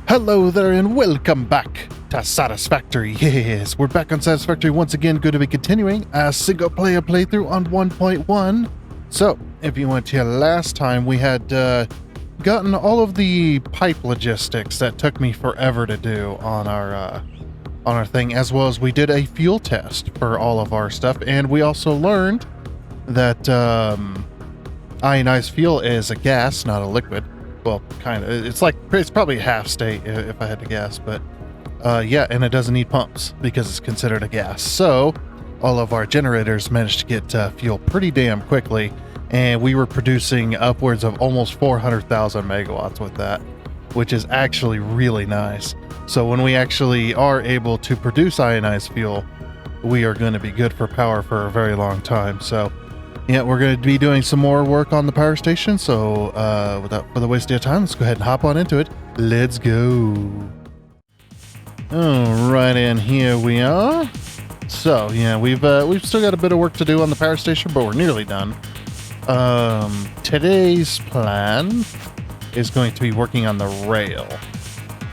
Hello there and welcome back to Satisfactory. Yes, we're back on Satisfactory once again, going to be continuing a single player playthrough on 1.1. So, if you went here last time, we had gotten all of the pipe logistics that took me forever to do on our thing, as well as we did a fuel test for all of our stuff, and we also learned that ionized fuel is a gas, not a liquid. Well, kind of. It's probably half state if I had to guess, but yeah, and it doesn't need pumps because it's considered a gas. So all of our generators managed to get fuel pretty damn quickly, and we were producing upwards of almost 400,000 megawatts with that, which is actually really nice. So when we actually are able to produce ionized fuel, we are going to be good for power for a very long time. So yeah, we're going to be doing some more work on the power station, so without further wasting time, let's go ahead and hop on into it. Let's go. All right, and here we are. So yeah, we've still got a bit of work to do on the power station, but we're nearly done. Today's plan is going to be working on the rail.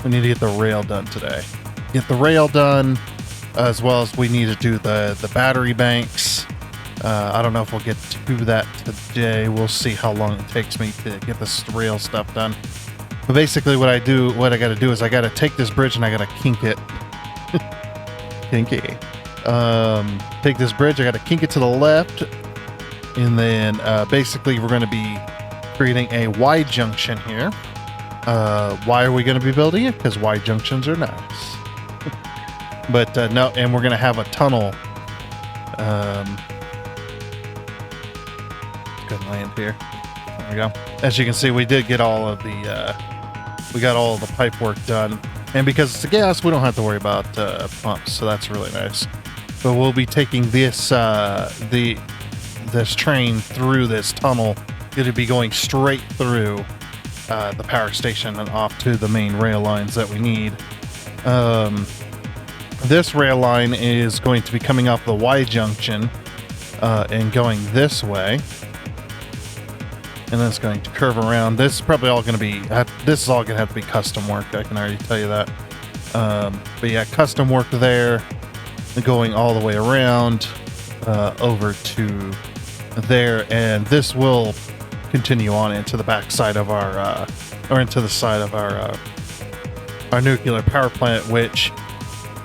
We need to get the rail done today. Get the rail done, as well as we need to do the battery banks. I don't know if we'll get to that today. We'll see how long it takes me to get this rail stuff done. But basically what I got to do is I got to take this bridge and I got to kink it. Kinky. Take this bridge, I got to kink it to the left. And then basically we're going to be creating a Y junction here. Why are we going to be building it? Because Y junctions are nice. But no, and we're going to have a tunnel. Land here. There we go. As you can see, we did get all of the pipe work done, and because it's a gas, we don't have to worry about pumps, so that's really nice. But we'll be taking this this train through this tunnel. It'll be going straight through the power station and off to the main rail lines that we need. This rail line is going to be coming off the Y junction and going this way. And then it's going to curve around. This is probably all going to be, this is all going to have to be custom work. I can already tell you that. But yeah, custom work there, going all the way around over to there. And this will continue on into the back side of our, or into the side of our nuclear power plant, which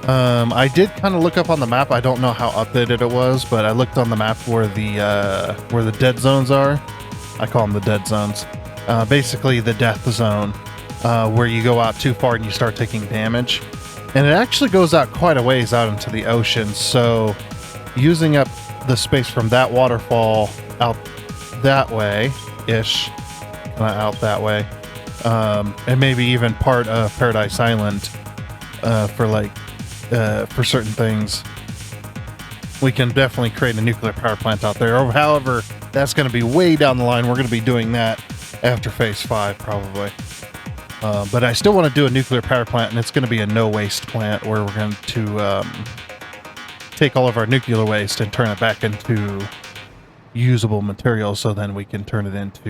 I did kind of look up on the map. I don't know how updated it was, but I looked on the map where the dead zones are. I call them the dead zones. Basically the death zone, where you go out too far and you start taking damage. And it actually goes out quite a ways out into the ocean. So using up the space from that waterfall out that way-ish, out that way, and maybe even part of Paradise Island for certain things, we can definitely create a nuclear power plant out there. Or however, that's going to be way down the line. We're going to be doing that after phase 5 probably. But I still want to do a nuclear power plant, and it's going to be a no waste plant where we're going to take all of our nuclear waste and turn it back into usable material, so then we can turn it into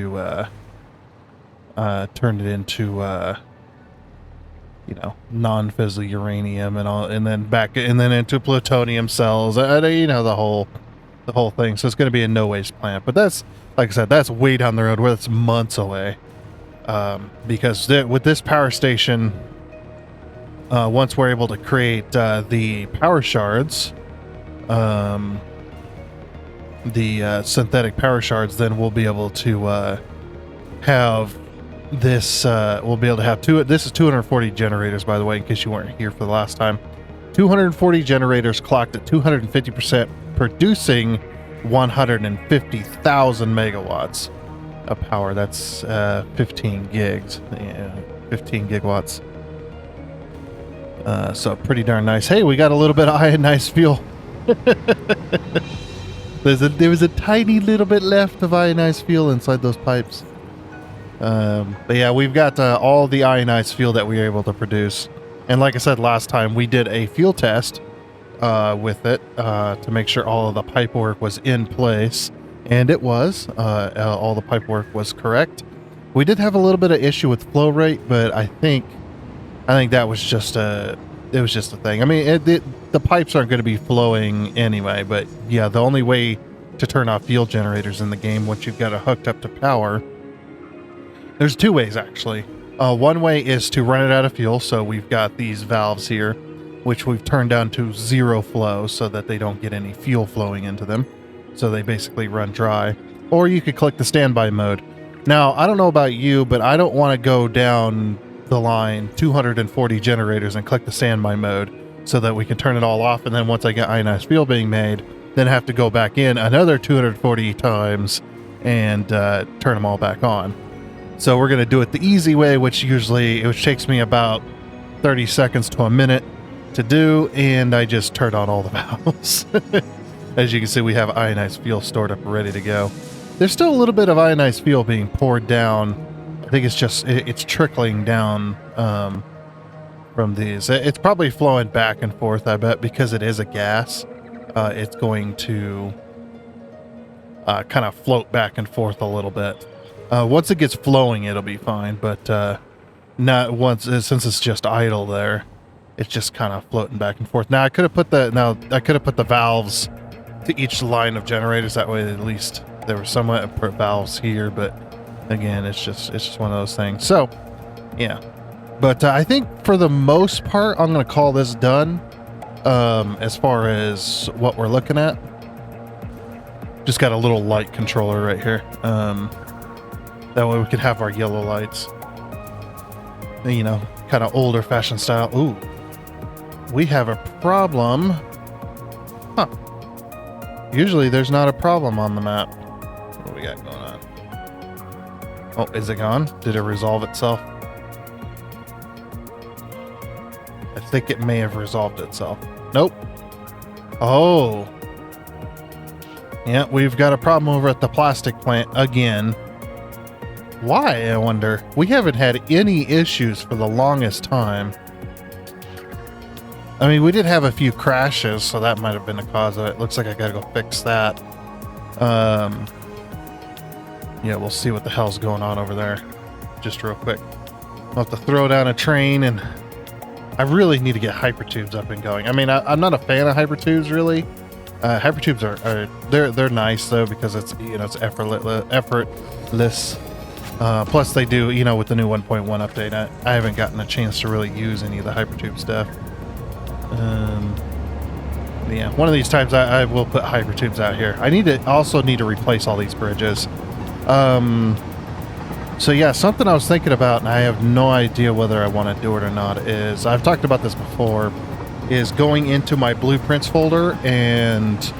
you know, non-fissile uranium and all, and then into plutonium cells. You know, the whole thing. So it's going to be a no waste plant. But that's, like I said, that's way down the road, where it's months away. Because with this power station, once we're able to create the power shards, the synthetic power shards, then we'll be able to have this. We'll be able to have this is 240 generators, by the way, in case you weren't here for the last time. 240 generators clocked at 250%, producing 150,000 megawatts of power. That's 15 gigs. Yeah, 15 gigawatts. So pretty darn nice. Hey, we got a little bit of ionized fuel. There was a tiny little bit left of ionized fuel inside those pipes. But yeah, we've got all the ionized fuel that we were able to produce. And like I said last time, we did a fuel test with it to make sure all of the pipe work was in place. And it was. All the pipe work was correct. We did have a little bit of issue with flow rate, but I think I think that was just a thing. I mean, the pipes aren't going to be flowing anyway, but yeah, the only way to turn off fuel generators in the game once you've got it hooked up to power, there's two ways actually. One way is to run it out of fuel, so we've got these valves here, which we've turned down to 0 flow so that they don't get any fuel flowing into them, so they basically run dry. Or you could click the standby mode. Now, I don't know about you, but I don't want to go down the line 240 generators and click the standby mode so that we can turn it all off, and then once I get ionized fuel being made, then have to go back in another 240 times and turn them all back on. So we're going to do it the easy way, which takes me about 30 seconds to a minute to do, and I just turn on all the valves. As you can see, we have ionized fuel stored up ready to go. There's still a little bit of ionized fuel being poured down. I think it's trickling down from these. It's probably flowing back and forth, I bet, because it is a gas. It's going to kind of float back and forth a little bit. Once it gets flowing, it'll be fine, but not once, since it's just idle there. It's just kind of floating back and forth. Now I could have put the valves to each line of generators. That way, at least there were somewhat valves here. But again, it's just one of those things. So, yeah. But I think for the most part, I'm going to call this done. As far as what we're looking at, just got a little light controller right here. That way we could have our yellow lights. You know, kind of older fashioned style. Ooh. We have a problem. Huh. Usually there's not a problem on the map. What do we got going on? Oh, is it gone? Did it resolve itself? I think it may have resolved itself. Nope. Oh. Yeah, we've got a problem over at the plastic plant again. Why, I wonder? We haven't had any issues for the longest time. I mean, we did have a few crashes, so that might have been the cause of it. Looks like I gotta go fix that. Yeah, we'll see what the hell's going on over there. Just real quick. I'll have to throw down a train, and I really need to get hypertubes up and going. I mean, I'm not a fan of hypertubes, really. Hypertubes they're nice, though, because it's, you know, it's effortless. Plus, they do, you know, with the new 1.1 update, I haven't gotten a chance to really use any of the hypertube stuff. Yeah, one of these times I will put hypertubes out here. I also need to replace all these bridges. So yeah, something I was thinking about, and I have no idea whether I want to do it or not, is, I've talked about this before, is going into my blueprints folder and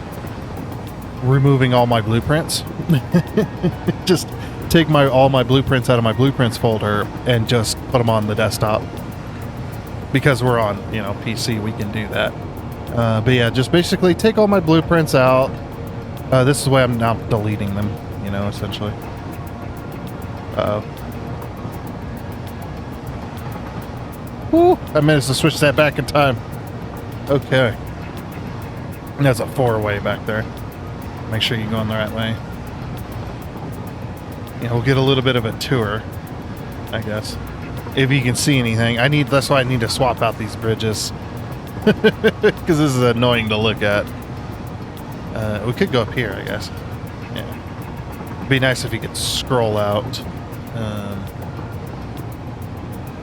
removing all my blueprints. Just take all my blueprints out of my blueprints folder and just put them on the desktop. Because we're on, you know, PC, we can do that. But yeah, just basically take all my blueprints out. This is the way I'm now deleting them, you know, essentially. Woo! I managed to switch that back in time. Okay. And that's a 4-way back there. Make sure you're going the right way. Yeah, we'll get a little bit of a tour, I guess. If you can see anything. That's why I need to swap out these bridges. Because this is annoying to look at. We could go up here, I guess. Yeah. It'd be nice if you could scroll out.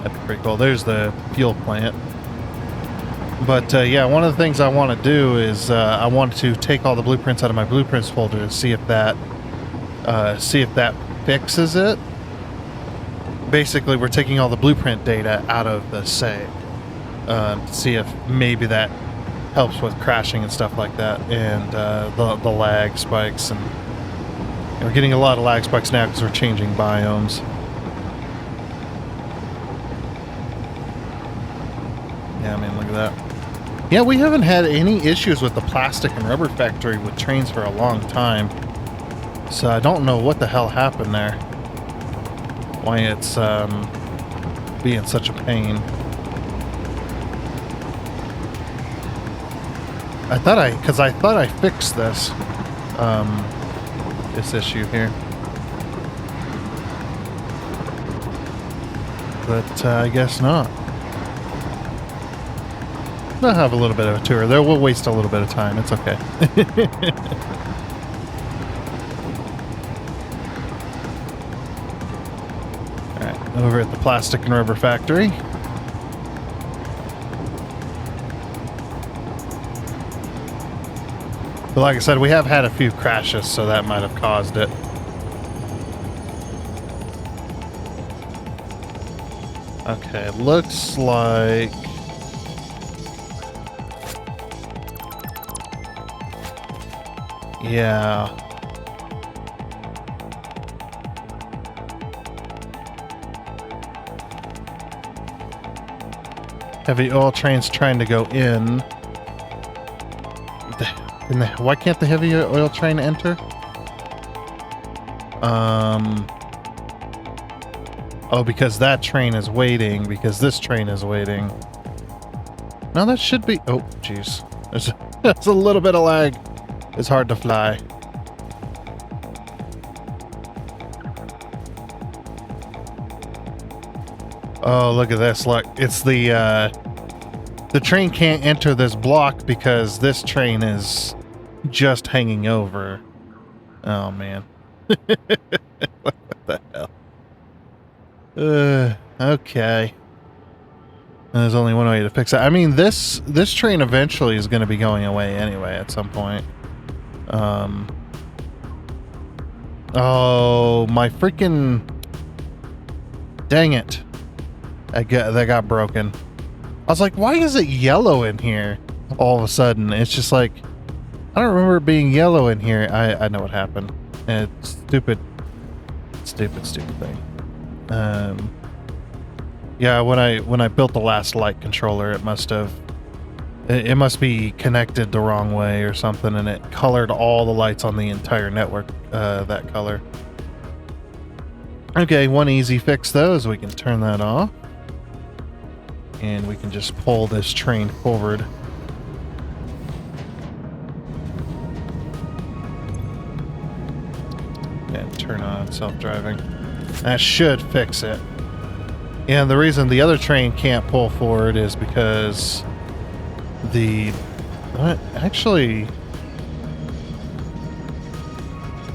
That'd be pretty cool. There's the fuel plant. But yeah, one of the things I want to do is I want to take all the blueprints out of my blueprints folder and see if that fixes it. Basically, we're taking all the blueprint data out of the save to see if maybe that helps with crashing and stuff like that, and the lag spikes. And we're getting a lot of lag spikes now because we're changing biomes. Yeah, I mean, look at that. Yeah, we haven't had any issues with the plastic and rubber factory with trains for a long time. So I don't know what the hell happened there. Why it's being such a pain. I thought I fixed this issue here, but I guess not. They'll have a little bit of a tour. We'll waste a little bit of time. It's okay. Alright, over at the plastic and rubber factory. But like I said, we have had a few crashes, so that might have caused it. Okay, looks like... Yeah. Heavy oil trains trying to go in. Why can't the heavy oil train enter? Oh, because that train is waiting, because this train is waiting. No, that should be... Oh, jeez. There's a little bit of lag. It's hard to fly. Oh, look at this. Look, it's the train can't enter this block because this train is just hanging over. Oh, man. What the hell? Okay. There's only one way to fix it. I mean, this train eventually is going to be going away anyway at some point. Oh, my freaking... Dang it. That got broken. I was like, why is it yellow in here all of a sudden? It's just like, I don't remember it being yellow in here. I know what happened. It's stupid thing. Yeah, when I built the last light controller, it must be connected the wrong way or something, and it colored all the lights on the entire network that color. Okay, one easy fix though is we can turn that off, and we can just pull this train forward. And turn on self-driving. That should fix it. And the reason the other train can't pull forward is because actually,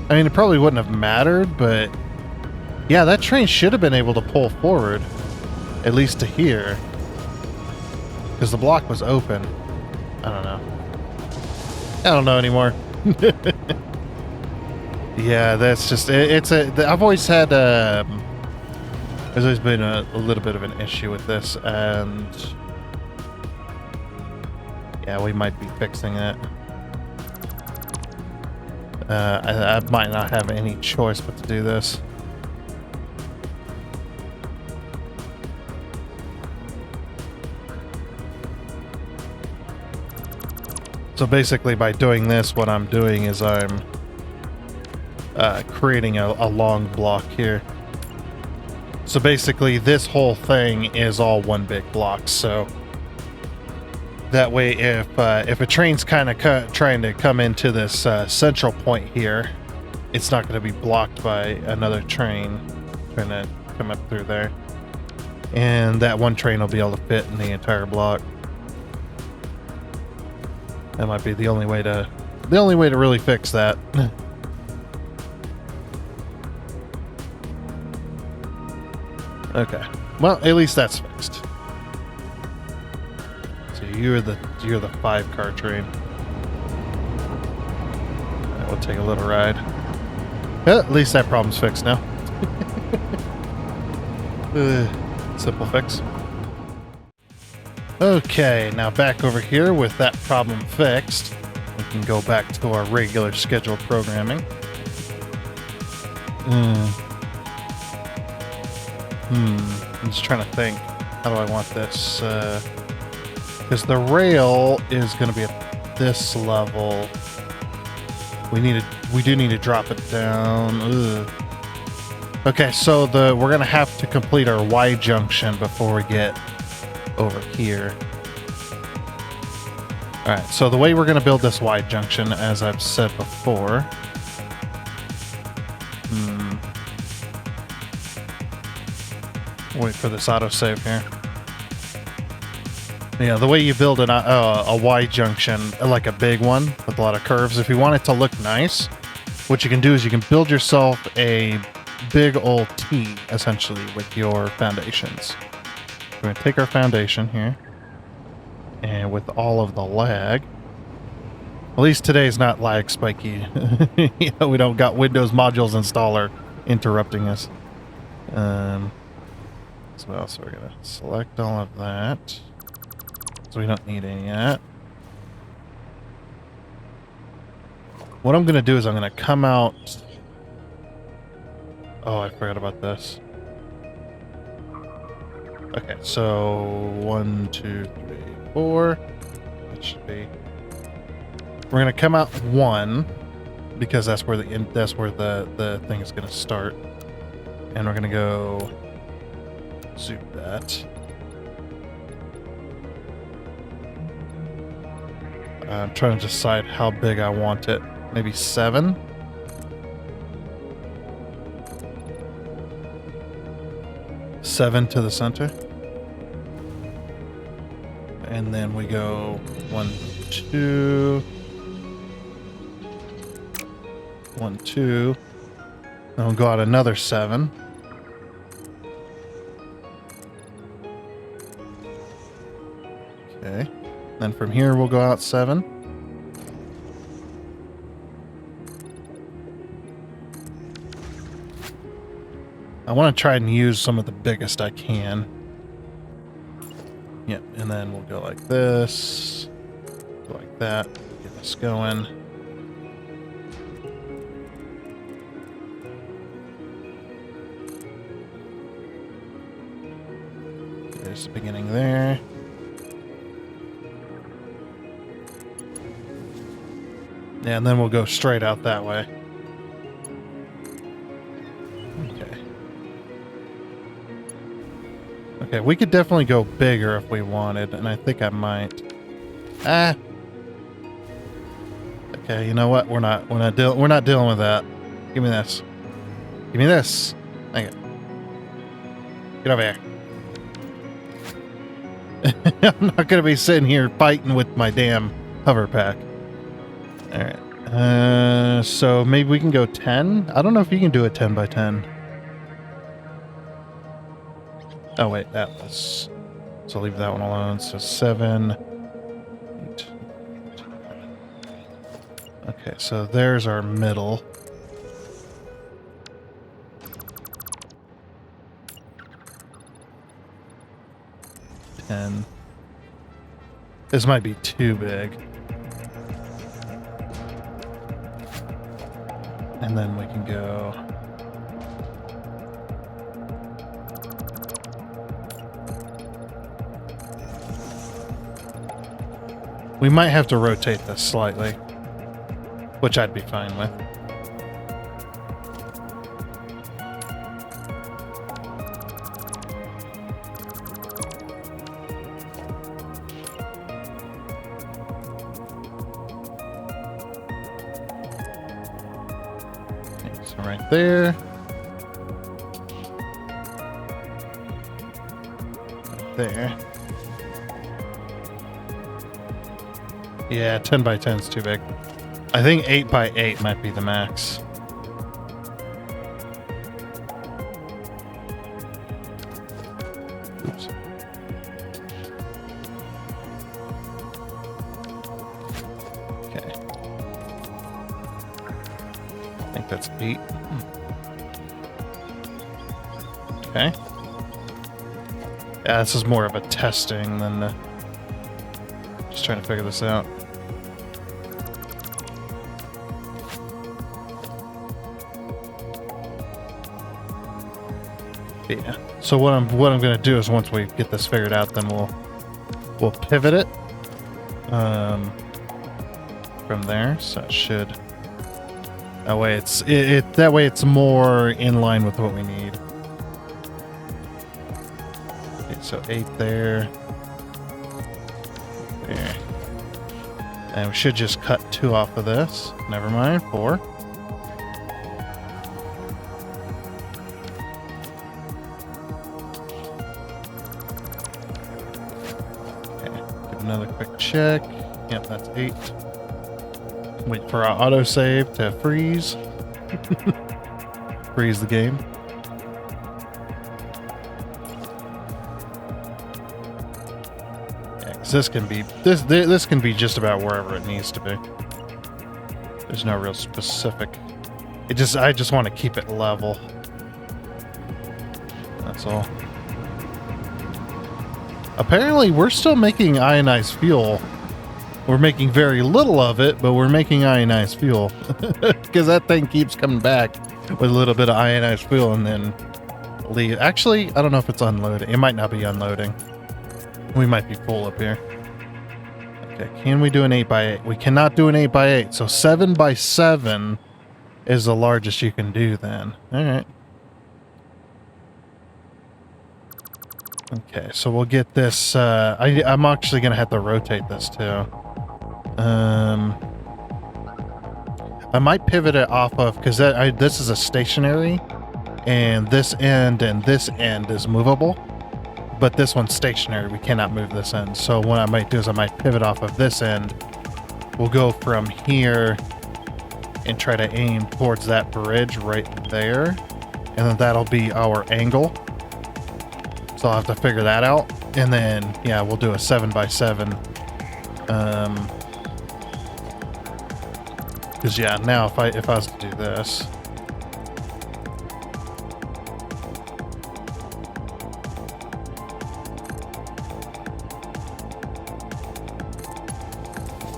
I mean, it probably wouldn't have mattered, but yeah, that train should have been able to pull forward, at least to here, because the block was open. I don't know. I don't know anymore. Yeah, that's just, I've always had, there's always been a little bit of an issue with this, and yeah, we might be fixing it. I might not have any choice but to do this. So basically by doing this, what I'm doing is I'm creating a long block here. So basically this whole thing is all one big block, so that way if a train's kind of trying to come into this central point here, it's not going to be blocked by another train trying to come up through there. And that one train will be able to fit in the entire block. That might be the only way to really fix that. Okay. Well, at least that's fixed. So you're the 5-car train. We'll take a little ride. Well, at least that problem's fixed now. Simple fix. Okay, now back over here with that problem fixed, we can go back to our regular scheduled programming. I'm just trying to think. How do I want this? Because the rail is going to be at this level. We do need to drop it down. Ugh. Okay, so we're going to have to complete our Y junction before we get over here. All right, so the way we're going to build this Y junction, as I've said before. Wait for this autosave here. Yeah, the way you build a Y junction, like a big one with a lot of curves, if you want it to look nice, what you can do is you can build yourself a big old T, essentially, with your foundations. We're going to take our foundation here, and with all of the lag, at least today's not lag spiky. You know, we don't got Windows modules installer interrupting us. So what else? We're going to select all of that. So we don't need any yet. What I'm going to do is I'm going to come out... Oh, I forgot about this. Okay, so 1, 2, 3, 4. That should be... We're going to come out 1 because that's where the thing is going to start. And we're going to go zoom that. I'm trying to decide how big I want it. Maybe 7? Seven to the center. And then we go 1, 2. 1, 2. Then we'll go out another 7. Okay. Then from here we'll go out 7. I want to try and use some of the biggest I can. Yep, and then we'll go like this. Go like that. Get this going. There's the beginning there. Yeah, and then we'll go straight out that way. Okay. Okay, we could definitely go bigger if we wanted, and I think I might. Ah. Okay, you know what? We're not dealing with that. Give me this. Give me this. Thank you. Get over here. I'm not gonna be sitting here fighting with my damn hover pack. Alright. So maybe we can go 10? I don't know if you can do a 10 by 10. Oh wait, that was... So leave that one alone. So 7, 8. Okay, so there's our middle. This might be too big. And then we can go... We might have to rotate this slightly, which I'd be fine with. Right there. Right there. Yeah, 10 by 10 is too big. I think 8 by 8 might be the max. Oops. Okay. I think that's 8. Okay. Yeah, this is more of a testing than just trying to figure this out. Yeah. So what I'm gonna do is once we get this figured out, then we'll pivot it from there. So it should. That way it's more in line with what we need. Okay, so 8 there. There. And we should just cut 2 off of this. Never mind, 4. Okay. another quick check. Yep, that's 8. Wait for our autosave to freeze. Freeze the game. Yeah, 'cause this can be this can be just about wherever it needs to be. There's no real specific. I just want to keep it level. That's all. Apparently, we're still making ionized fuel. We're making very little of it, but we're making ionized fuel. Because that thing keeps coming back with a little bit of ionized fuel and then leave. Actually, I don't know if it's unloading. It might not be unloading. We might be full up here. Okay, can we do an 8x8? We cannot do an 8x8, so 7x7 is the largest you can do then. Alright. Okay, so we'll get this, I'm actually going to have to rotate this too. I might pivot it off of, because this is a stationary, and this end is movable, but this one's stationary. We cannot move this end. So what I might do is I might pivot off of this end. We'll go from here and try to aim towards that bridge right there, and then that'll be our angle. So I'll have to figure that out, and then yeah, we'll do a 7x7. Because yeah, now if I was to do this,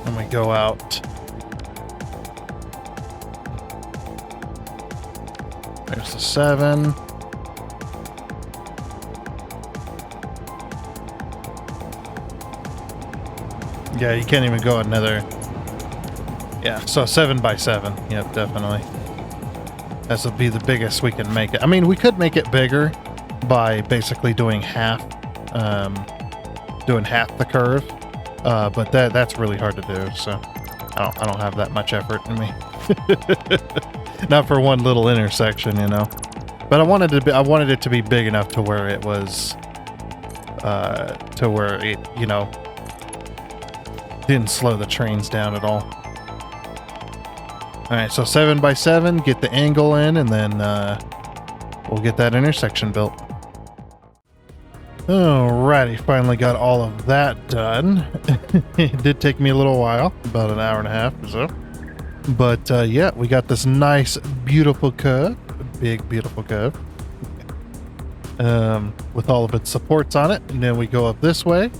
and we go out. There's the 7. Yeah, you can't even go another. Yeah, so 7x7. Yep, definitely. This will be the biggest we can make it. I mean, we could make it bigger by basically doing half the curve, but that's really hard to do. So I don't have that much effort in me. Not for one little intersection, you know. But I wanted it to be big enough to where it was, to where it, you know, didn't slow the trains down at all. Alright, so 7x7, get the angle in, and then we'll get that intersection built. Alrighty, finally got all of that done. It did take me a little while, about an hour and a half or so. But yeah, we got this nice, beautiful curve. Big, beautiful curve. With all of its supports on it. And then we go up this way.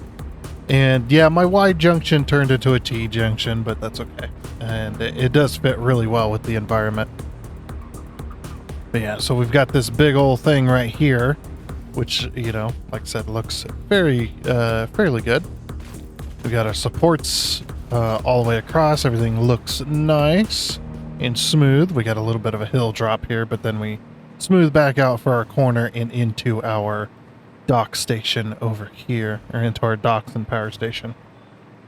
And yeah, my Y junction turned into a T junction, but that's okay. And it does fit really well with the environment. But yeah, so we've got this big old thing right here, which, you know, like I said, looks very, fairly good. We got our supports all the way across. Everything looks nice and smooth. We got a little bit of a hill drop here, but then we smooth back out for our corner and into our dock station over here, or into our docks and power station.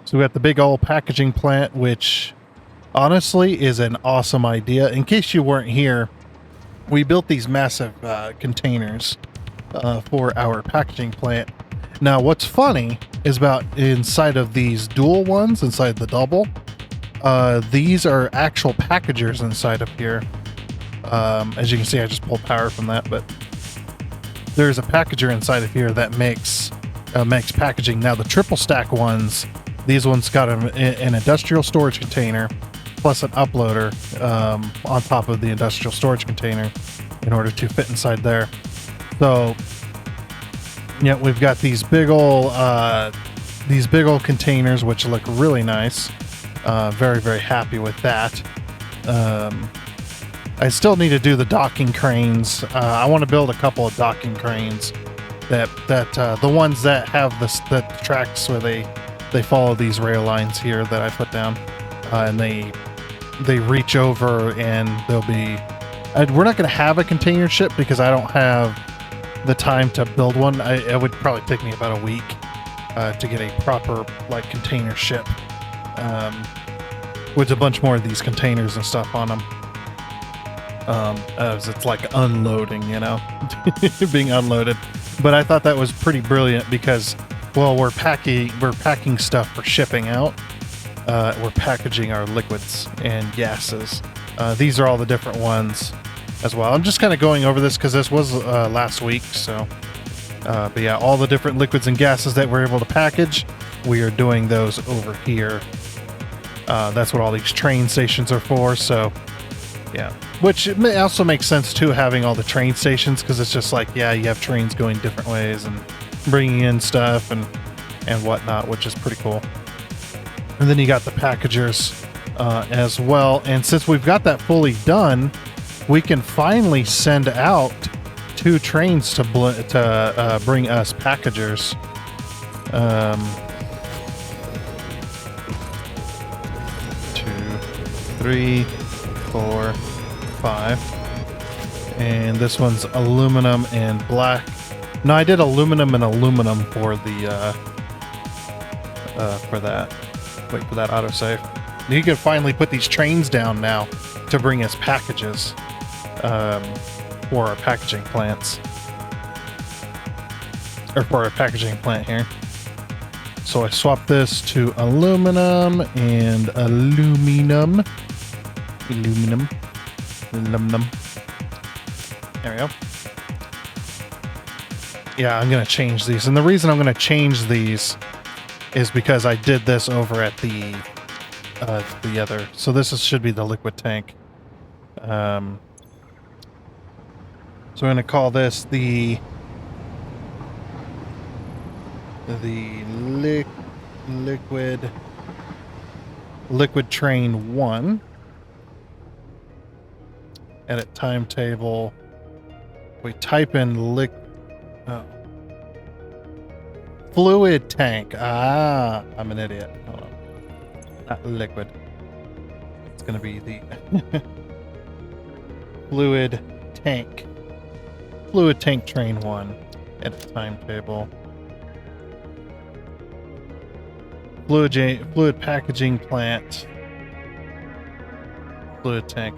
So we got the big old packaging plant, which honestly is an awesome idea. In case you weren't here, we built these massive containers for our packaging plant. Now what's funny is about inside of these dual ones, inside the double, these are actual packagers inside of here. As you can see, I just pulled power from that, but there's a packager inside of here that makes packaging. Now the triple stack ones, these ones got an industrial storage container plus an uploader on top of the industrial storage container in order to fit inside there. So yeah, we've got these big old containers which look really nice. Very, very happy with that. I still need to do the docking cranes. I want to build a couple of docking cranes that the ones that have the tracks where they follow these rail lines here that I put down, and they reach over, and they'll be. We're not going to have a container ship because I don't have the time to build one. It would probably take me about a week to get a proper like container ship with a bunch more of these containers and stuff on them. As it's like unloading, you know, being unloaded. But I thought that was pretty brilliant because Well, we're packing stuff for shipping out. We're packaging our liquids and gases. These are all the different ones as well. I'm just kind of going over this because this was last week. So, but yeah, all the different liquids and gases that we're able to package, we are doing those over here. That's what all these train stations are for. So, yeah, which it may also makes sense too, having all the train stations, because it's just like, yeah, you have trains going different ways and bringing in stuff and whatnot, which is pretty cool. And then you got the packagers as well. And since we've got that fully done, we can finally send out 2 trains to bring us packagers. 2, 3, 4, 5. And this one's aluminum and black. No, I did aluminum and aluminum for the for that. Wait for that autosave. You can finally put these trains down now to bring us packages for our packaging plants, or for our packaging plant here. So I swapped this to aluminum and aluminum. There we go. Yeah, I'm going to change these. And the reason I'm going to change these is because I did this over at the other. So should be the liquid tank. So we're going to call this the liquid train 1. Edit timetable. We type in fluid tank. I'm an idiot. Hold on. Not liquid. It's going to be the fluid tank. Fluid tank train 1. Edit timetable. Fluid packaging plant. Fluid tank.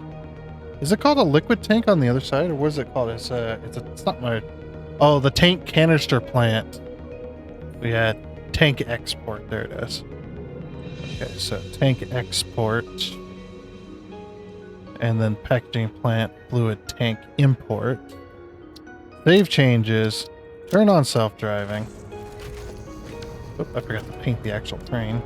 Is it called a liquid tank on the other side, or what is it called? It's not my. Oh, the tank canister plant. We had tank export. There it is. Okay, so tank export, and then packaging plant fluid tank import. Save changes. Turn on self-driving. Oop, I forgot to paint the actual train.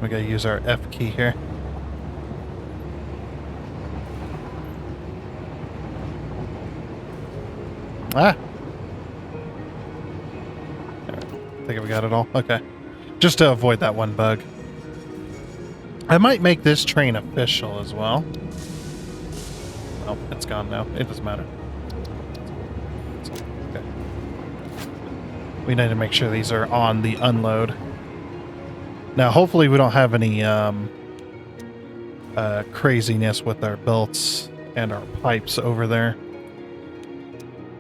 We gotta use our F key here. I think we got it all. Okay. Just to avoid that one bug. I might make this train official as well. Oh, it's gone now. It doesn't matter. Okay. We need to make sure these are on the unload. Now, hopefully we don't have any craziness with our belts and our pipes over there.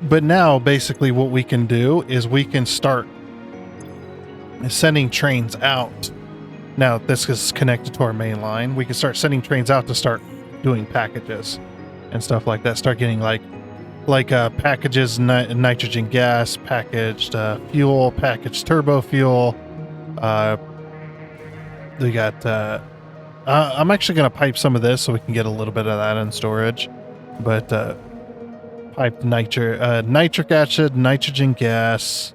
But now, basically, what we can do is we can start sending trains out. Now, this is connected to our main line. We can start sending trains out to start doing packages and stuff like that. Start getting like packages, nitrogen gas, packaged fuel, packaged turbo fuel. We got. I'm actually going to pipe some of this so we can get a little bit of that in storage. But piped nitric acid, nitrogen gas.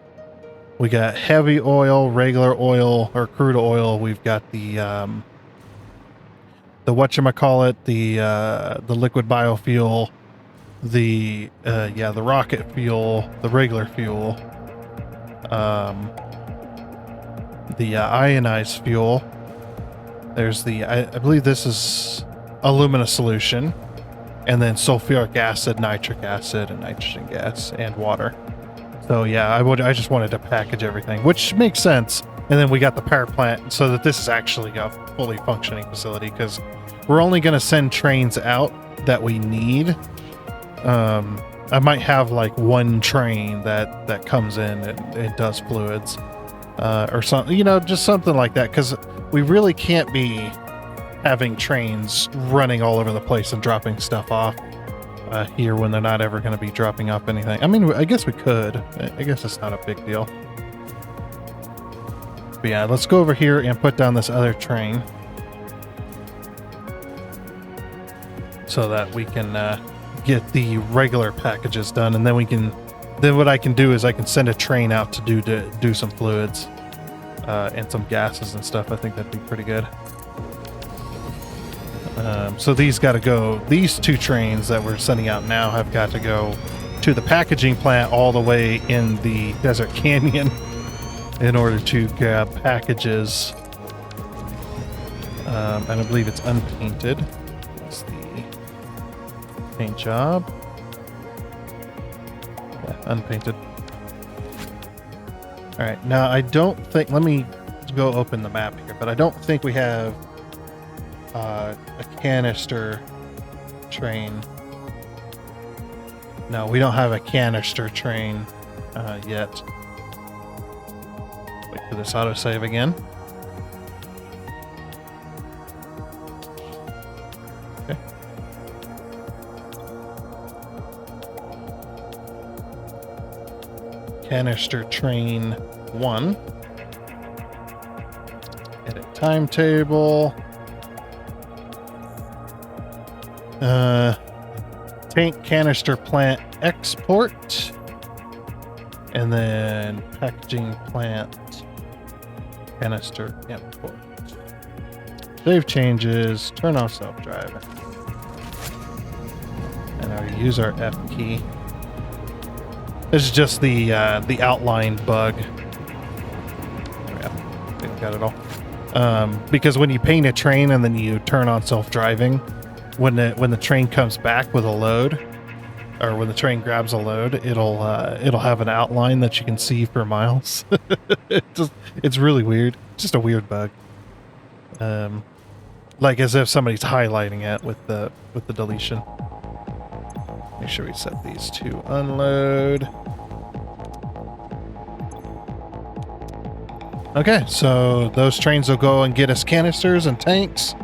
We got heavy oil, regular oil, or crude oil. We've got the whatchamacallit, the liquid biofuel, the rocket fuel, the regular fuel, the ionized fuel. There's I believe this is alumina solution, and then sulfuric acid, nitric acid, and nitrogen gas, and water. So yeah, I just wanted to package everything, which makes sense. And then we got the power plant, so that this is actually a fully functioning facility, because we're only going to send trains out that we need. I might have like one train that comes in and does fluids, or something, just something like that, because we really can't be having trains running all over the place and dropping stuff off here when they're not ever going to be dropping off anything. I mean, I guess we could. I guess it's not a big deal. But yeah, let's go over here and put down this other train so that we can get the regular packages done, and then we can. Then what I can do is I can send a train out to do some fluids and some gases and stuff. I think that'd be pretty good. So these got to go. These two trains that we're sending out now have got to go to the packaging plant all the way in the Desert Canyon in order to grab packages. And I believe it's unpainted. That's the paint job. Yeah, unpainted. All right, now I don't think. Let me go open the map here, but I don't think we have a canister train. No, we don't have a canister train yet. Wait for this autosave again. Okay. Canister train 1. Edit timetable. Tank canister plant export, and then packaging plant canister import. Save changes, turn off self-driving, and I'll use our F key. This is just the outline bug. Yeah, I think I got it all. Because when you paint a train and then you turn on self-driving, when the train comes back with a load, or when the train grabs a load, it'll have an outline that you can see for miles. It's really weird. Just a weird bug. Like as if somebody's highlighting it with the deletion. Make sure we set these to unload. Okay, so those trains will go and get us canisters and tanks.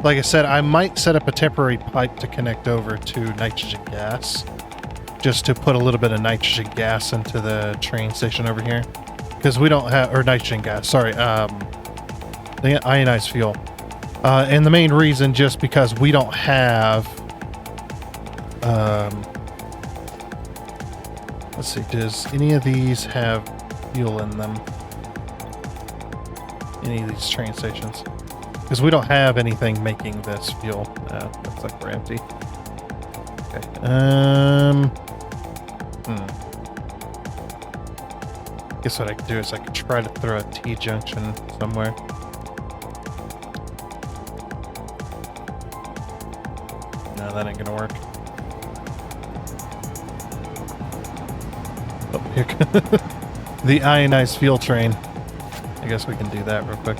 Like I said, I might set up a temporary pipe to connect over to nitrogen gas, just to put a little bit of nitrogen gas into the train station over here, because we don't have, or nitrogen gas, sorry, the ionized fuel. And the main reason, just because we don't have, let's see, does any of these have fuel in them? Any of these train stations? Because we don't have anything making this fuel. Looks like we're empty. Okay. Guess what I could do is I could try to throw a T-junction somewhere. No, that ain't gonna work. Oh, here. The ionized fuel train. I guess we can do that real quick.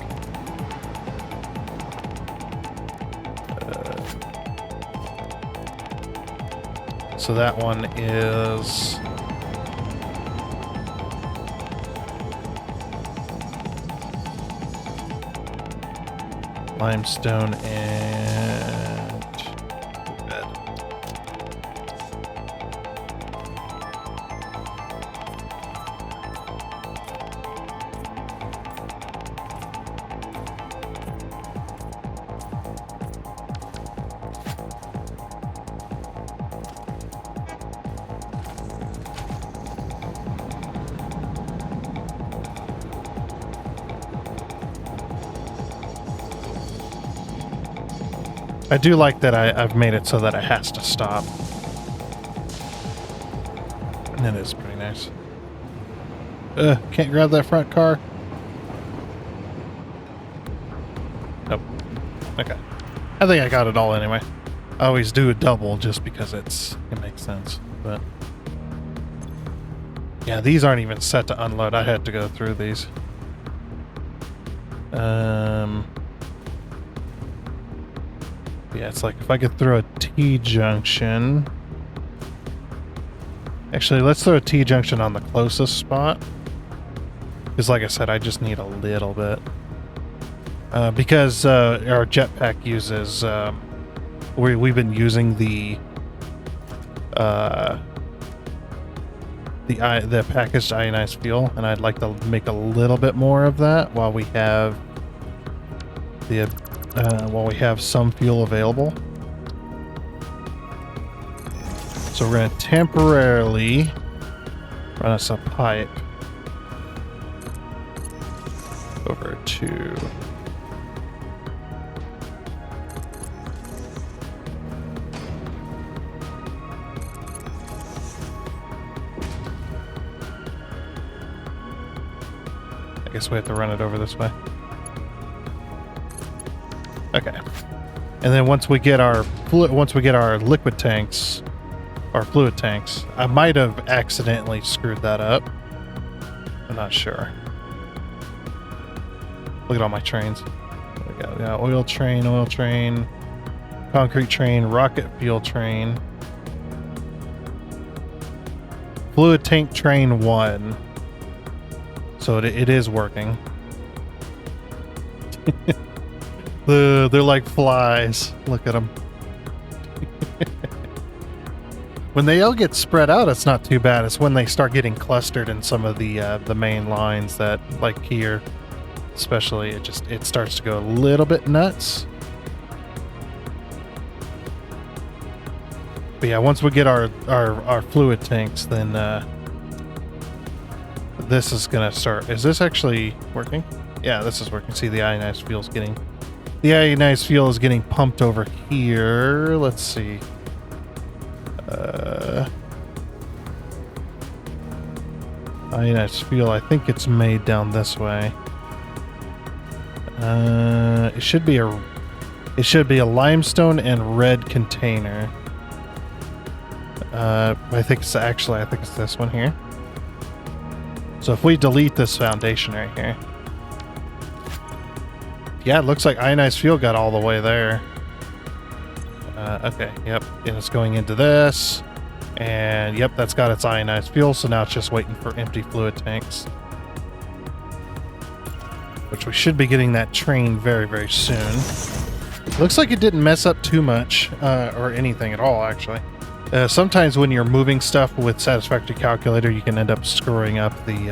So that one is limestone and bed. I do like that I've made it so that it has to stop. And it is pretty nice. Can't grab that front car. Nope. Okay. I think I got it all anyway. I always do a double just because it makes sense. But yeah, these aren't even set to unload. I had to go through these. Yeah, it's like if I could throw a T-junction. Actually, let's throw a T-junction on the closest spot. Because like I said, I just need a little bit. Because our jetpack uses, we've been using the packaged ionized fuel, and I'd like to make a little bit more of that while we have some fuel available. So we're going to temporarily run us a pipe over to I guess we have to run it over this way. Okay. And then once we get our liquid tanks, our fluid tanks, I might have accidentally screwed that up. I'm not sure. Look at all my trains. There we go. We got oil train, concrete train, rocket fuel train, fluid tank train 1. So it is working. They're like flies. Look at them. When they all get spread out, it's not too bad. It's when they start getting clustered in some of the main lines that, like here, especially, it starts to go a little bit nuts. But yeah, once we get our fluid tanks, then this is gonna start. Is this actually working? Yeah, this is working. See, the ionized fuel is getting pumped over here. Let's see. Ionized fuel, I think it's made down this way. It should be a limestone and red container. I think it's this one here. So if we delete this foundation right here, yeah, it looks like ionized fuel got all the way there. Okay, yep, and it's going into this, and yep, that's got its ionized fuel, so now it's just waiting for empty fluid tanks. Which we should be getting that train very, very soon. Looks like it didn't mess up too much, or anything at all, actually. Sometimes when you're moving stuff with Satisfactory Calculator, you can end up screwing up you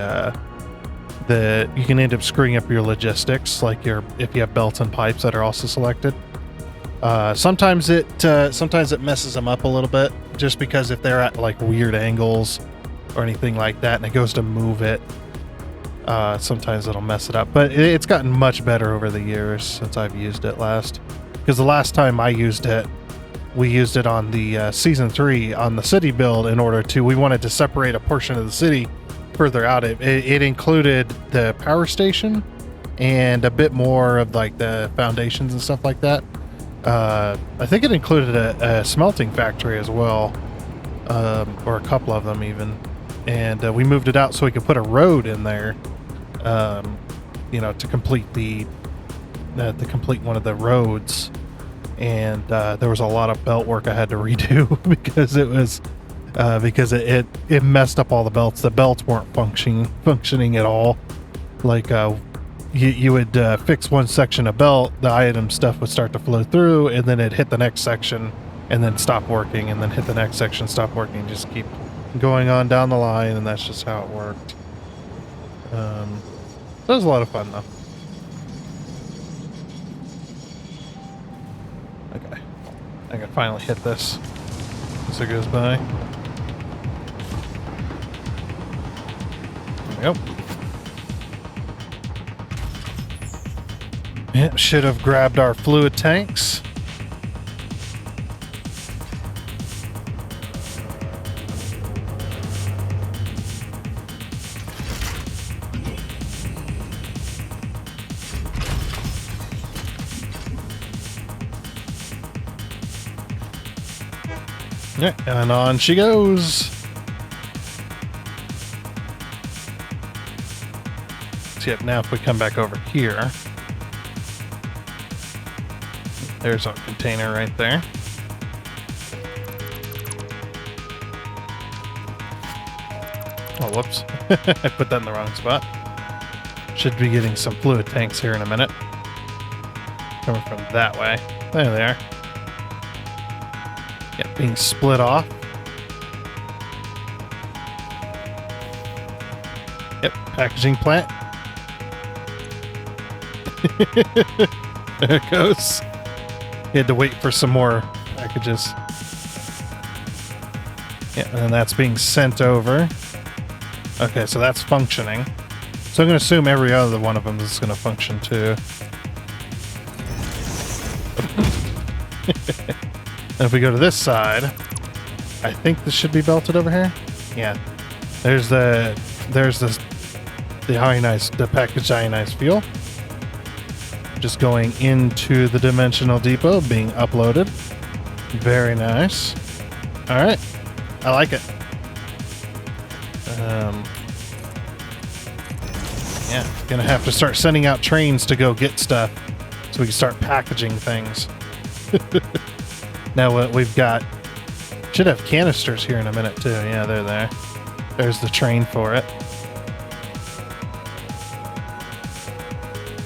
can end up screwing up your logistics, like if you have belts and pipes that are also selected. Sometimes it messes them up a little bit, just because if they're at like weird angles or anything like that, and it goes to move it, sometimes it'll mess it up. But it's gotten much better over the years since I've used it last. Because the last time I used it, we used it on the season 3 on the city build we wanted to separate a portion of the city further out. It included the power station and a bit more of like the foundations and stuff like that. I think it included a smelting factory as well, or a couple of them even. And we moved it out so we could put a road in there, to complete complete one of the roads. And there was a lot of belt work I had to redo because it messed up all the belts. The belts weren't functioning at all. Like you would fix one section of belt, the item stuff would start to flow through, and then it'd hit the next section and then stop working, and then hit the next section, stop working, just keep going on down the line, and that's just how it worked. So it was a lot of fun though. Okay, I can finally hit this as it goes by. There we go. Yeah, should have grabbed our fluid tanks. Yeah, and on she goes. So yeah, now if we come back over here, there's our container right there. Oh, whoops. I put that in the wrong spot. Should be getting some fluid tanks here in a minute. Coming from that way. There they are. Yeah, being split off. Yep, packaging plant. There it goes. You had to wait for some more packages. Yeah, and then that's being sent over. Okay, so that's functioning. So I'm going to assume every other one of them is going to function too. And if we go to this side, I think this should be belted over here. Yeah. There's the packaged ionized fuel. Just going into the dimensional depot, being uploaded. Very nice. All right. I like it. Yeah, gonna have to start sending out trains to go get stuff so we can start packaging things. Now what we've got, should have canisters here in a minute too. Yeah, they're there. There's the train for it.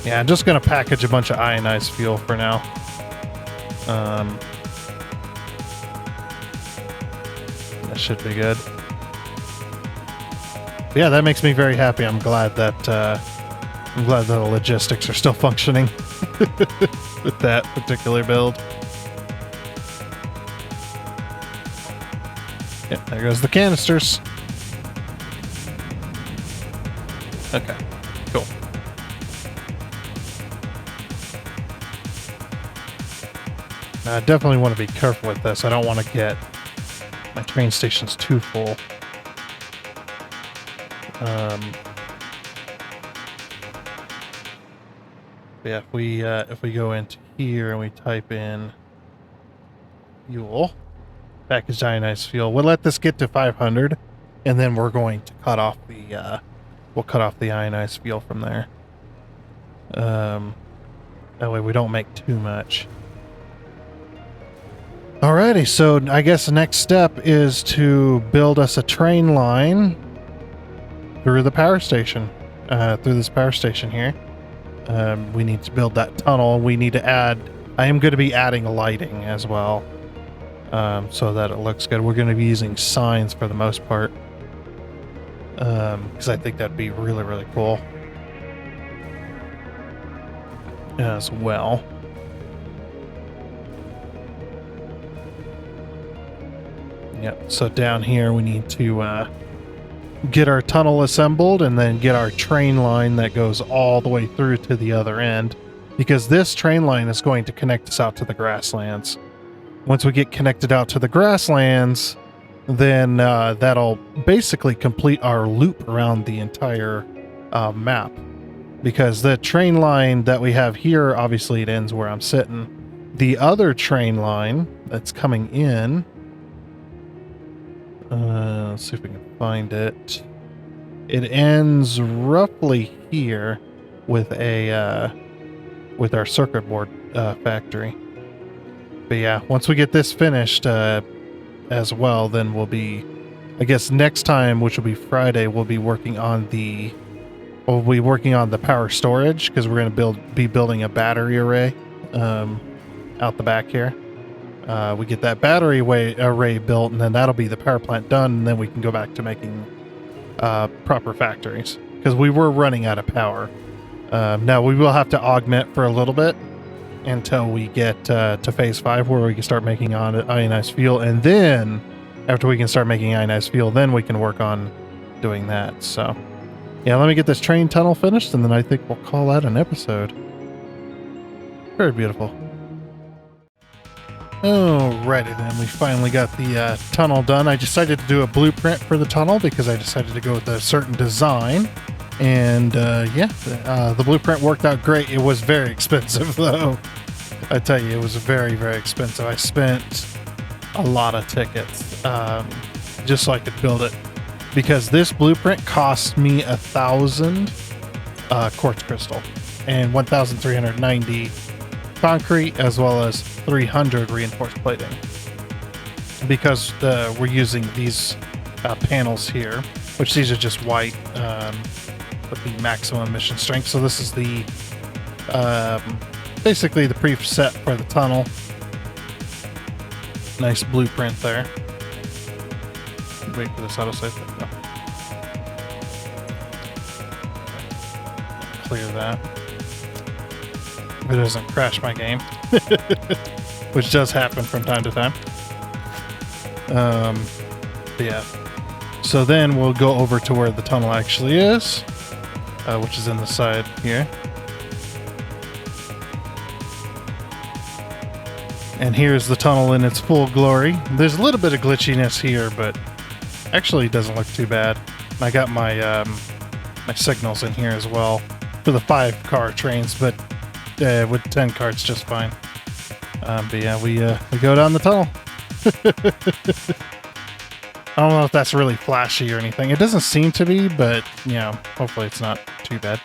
Yeah, I'm just gonna package a bunch of ionized fuel for now. That should be good. But yeah, that makes me very happy. I'm glad that the logistics are still functioning with that particular build. Yeah, there goes the canisters. Okay, cool. Now, I definitely want to be careful with this. I don't want to get my train stations too full. Yeah, if we go into here and we type in fuel, packaged ionized fuel, we'll let this get to 500, and then we're going to cut off the ionized fuel from there. That way we don't make too much. Alrighty, so I guess the next step is to build us a train line through the power station, through this power station here. We need to build that tunnel. We need to add, I am going to be adding lighting as well, so that it looks good. We're going to be using signs for the most part, because I think that'd be really, really cool as well. Yep, so down here we need to get our tunnel assembled and then get our train line that goes all the way through to the other end, because this train line is going to connect us out to the grasslands. Once we get connected out to the grasslands, then that'll basically complete our loop around the entire map, because the train line that we have here, obviously it ends where I'm sitting. The other train line that's coming in, let's see if we can find it. It ends roughly here with a with our circuit board factory. But yeah, once we get this finished as well, then we'll be, I guess next time, which will be Friday, we'll be working on the power storage, because we're going to be building a battery array out the back here. We get that battery array built, and then that'll be the power plant done, and then we can go back to making proper factories, because we were running out of power. Now we will have to augment for a little bit until we get to phase 5, where we can start making ionized fuel, and then after we can start making ionized fuel, then we can work on doing that. So yeah, let me get this train tunnel finished, and then I think we'll call that an episode. Very beautiful. Alrighty then, we finally got the tunnel done. I decided to do a blueprint for the tunnel because I decided to go with a certain design. And yeah, the blueprint worked out great. It was very expensive though. I tell you, it was very, very expensive. I spent a lot of tickets just so I could build it, because this blueprint cost me 1,000 quartz crystal and 1,390 concrete, as well as 300 reinforced plating, because we're using these panels here, which these are just white with the maximum emission strength. So this is the basically the preset for the tunnel. Nice blueprint there. Wait for this autosave. No. Clear that. If it doesn't crash my game. Which does happen from time to time. Yeah. So then we'll go over to where the tunnel actually is, which is in the side here. And here's the tunnel in its full glory. There's a little bit of glitchiness here, but actually it doesn't look too bad. I got my my signals in here as well for the 5-car trains, but with 10 cars just fine. But yeah, we go down the tunnel. I don't know if that's really flashy or anything. It doesn't seem to be, but you know, hopefully it's not too bad.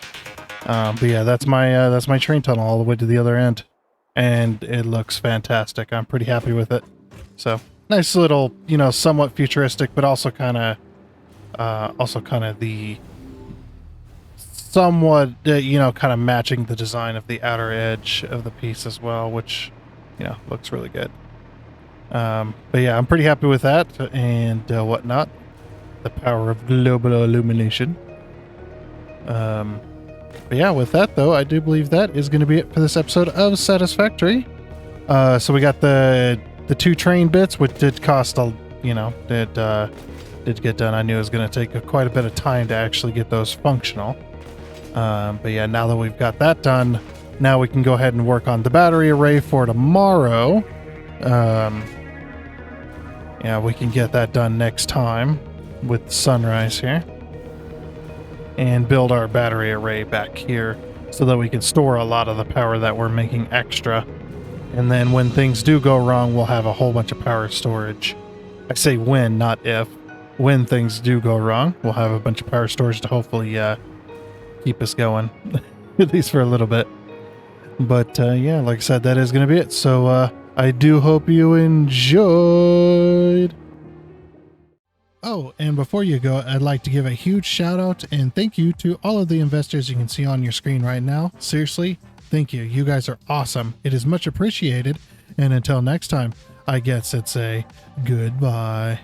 But yeah, that's my train tunnel all the way to the other end, and it looks fantastic. I'm pretty happy with it. So nice little, you know, somewhat futuristic, but also kind of the somewhat, you know, kind of matching the design of the outer edge of the piece as well, which, you know, looks really good. But yeah, I'm pretty happy with that and whatnot. The power of global illumination. But yeah, with that though, I do believe that is going to be it for this episode of Satisfactory. So we got the 2 train bits, which did cost a, you know, did get done. I knew it was going to take quite a bit of time to actually get those functional. But yeah, now that we've got that done, now we can go ahead and work on the battery array for tomorrow. Yeah, we can get that done next time with sunrise here. And build our battery array back here so that we can store a lot of the power that we're making extra. And then when things do go wrong, we'll have a whole bunch of power storage. I say when, not if. When things do go wrong, we'll have a bunch of power storage to hopefully keep us going, at least for a little bit. But yeah, like I said, that is going to be it. So I do hope you enjoyed. Oh, and before you go, I'd like to give a huge shout out and thank you to all of the investors you can see on your screen right now. Seriously, thank you. You guys are awesome. It is much appreciated. And until next time, I guess it's a goodbye.